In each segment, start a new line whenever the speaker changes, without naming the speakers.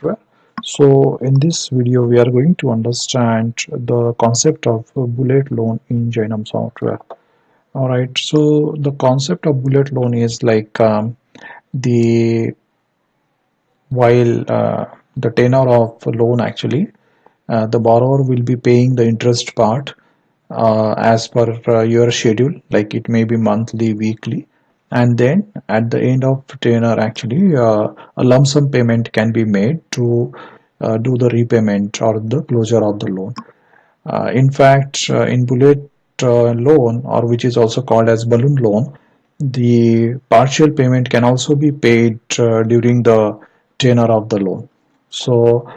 Software. So in this video we are going to understand the concept of a bullet loan in Jainam Software. Alright, so the concept of bullet loan is like the while the tenor of loan actually the borrower will be paying the interest part as per your schedule, like it may be monthly, weekly, and then at the end of tenor actually a lump sum payment can be made to do the repayment or the closure of the loan. In fact, in bullet loan, or which is also called as balloon loan, the partial payment can also be paid during the tenor of the loan. So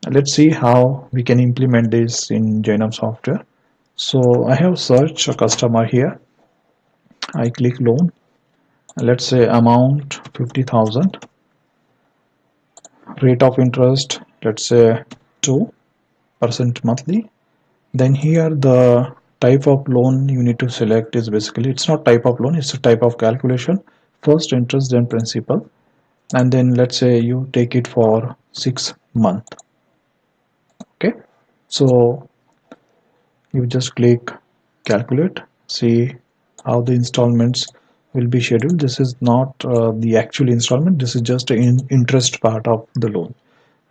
let's see how we can implement this in Jainam Software. So I have searched a customer here. I click loan. Let's say amount 50,000. Rate of interest, let's say 2% monthly. Then here the type of loan you need to select is basically, it's not type of loan, it's a type of calculation. First interest, then principal. And then let's say you take it for 6 months. Okay. So you just click calculate, see how the installments will be scheduled. This is not the actual installment, this is just an interest part of the loan.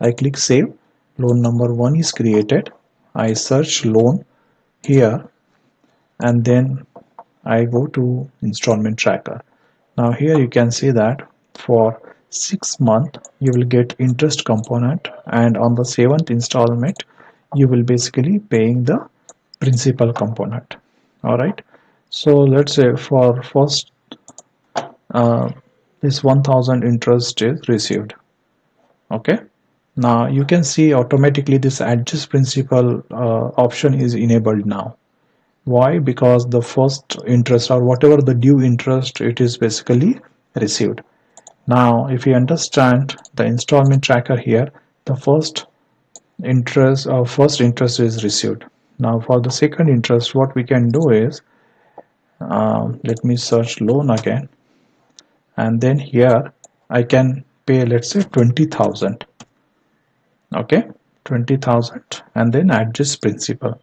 I click save. Loan number 1 is created. I search loan here and then I go to installment tracker. Now here you can see that for 6 months you will get interest component, and on the 7th installment you will basically paying the principal component. Alright, so let's say for first this 1000 interest is received. Okay, now you can see automatically this adjust principal option is enabled now. Why? Because the first interest or whatever the due interest, it is basically received. Now if you understand the installment tracker here, the first interest is received. Now for the second interest, what we can do is let me search loan again, and then here I can pay, let's say 20,000. Okay, 20,000, and then adjust principal.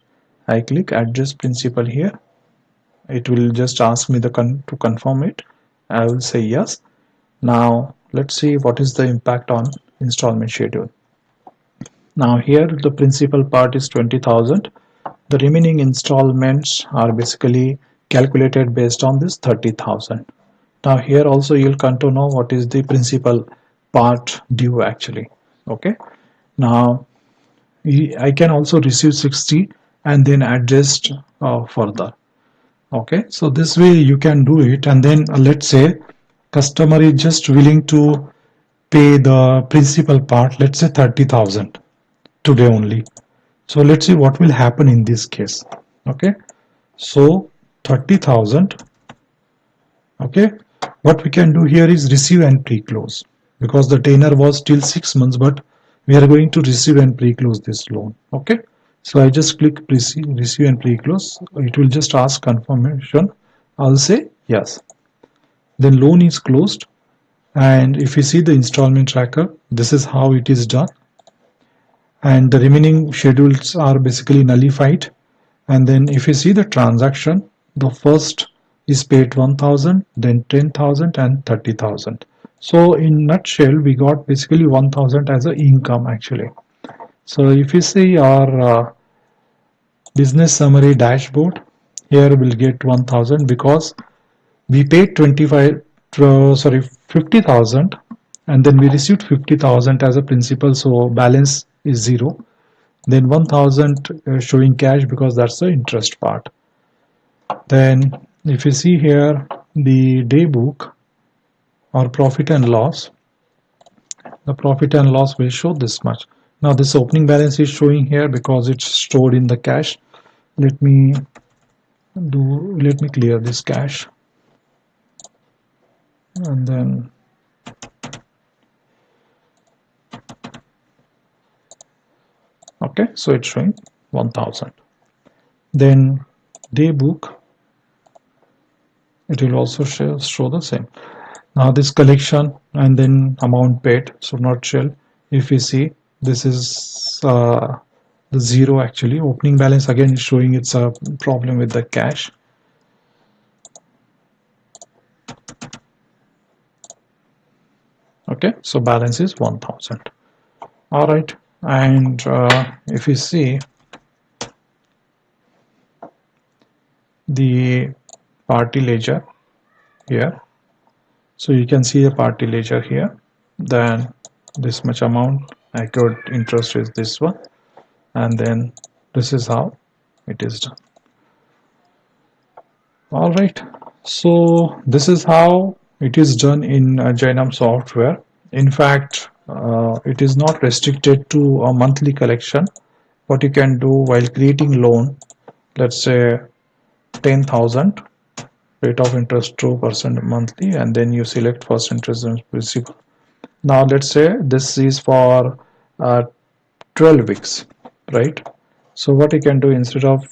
I click adjust principal here. It will just ask me to confirm it. I will say yes. Now let's see what is the impact on installment schedule. Now here the principal part is 20,000. The remaining installments are basically calculated based on this 30,000. Now here also you'll come to know what is the principal part due actually. Okay, now I can also receive 60 and then adjust further. Okay, so this way you can do it. And then let's say customer is just willing to pay the principal part, let's say 30,000 today only. So let's see what will happen in this case. Okay, so 30,000. Okay, what we can do here is receive and pre-close, because the tenor was till 6 months, but we are going to receive and pre-close this loan. Okay, so I just click receive and pre-close. It will just ask confirmation. I'll say yes. Then loan is closed. And if you see the installment tracker, this is how it is done. And the remaining schedules are basically nullified. And then if you see the transaction, the first is paid 1,000, then 10,000 and 30,000. So in nutshell, we got basically 1,000 as a income actually. So if you see our business summary dashboard, here we'll get 1,000 because we paid 50,000 and then we received 50,000 as a principal, so balance is 0. Then 1,000 showing cash because that's the interest part. Then if you see here the day book or profit and loss, the profit and loss will show this much. Now this opening balance is showing here because it's stored in the cash. Let me clear this cash, and then okay, so it's showing 1,000. Then day book, it will also show the same. Now this collection and then amount paid, so nutshell If you see, this is the zero. Actually opening balance again is showing it's a problem with the cash. Okay, so balance is 1000. All right, and if you see the party ledger here, so you can see a party ledger here, then this much amount, accrued interest is this one, and then this is how it is done. All right, so this is how it is done in Jainam software. In fact, it is not restricted to a monthly collection. What you can do while creating loan, let's say 10,000, rate of interest 2% monthly, and then you select first interest and principal. Now let's say this is for 12 weeks, right? So what you can do, instead of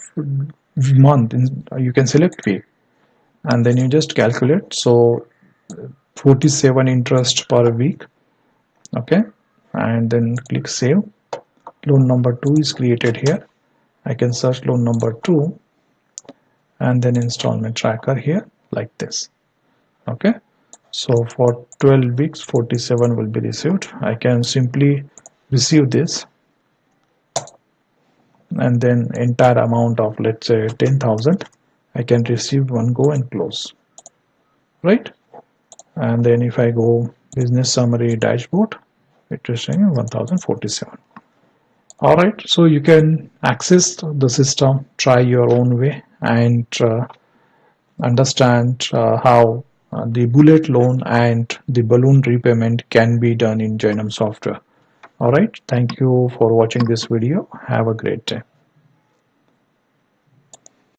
month, you can select week, and then you just calculate. So 47 interest per week. Okay, and then click save. Loan number 2 is created here. I can search loan number 2 and then installment tracker here like this. Okay, so for 12 weeks 47 will be received. I can simply receive this, and then entire amount of, let's say, 10,000 I can receive one go and close, right? And then if I go business summary dashboard, it is showing 1047. All right, so you can access the system, try your own way, and understand how the bullet loan and the balloon repayment can be done in Jainam software. All right, thank you for watching this video. Have a great day.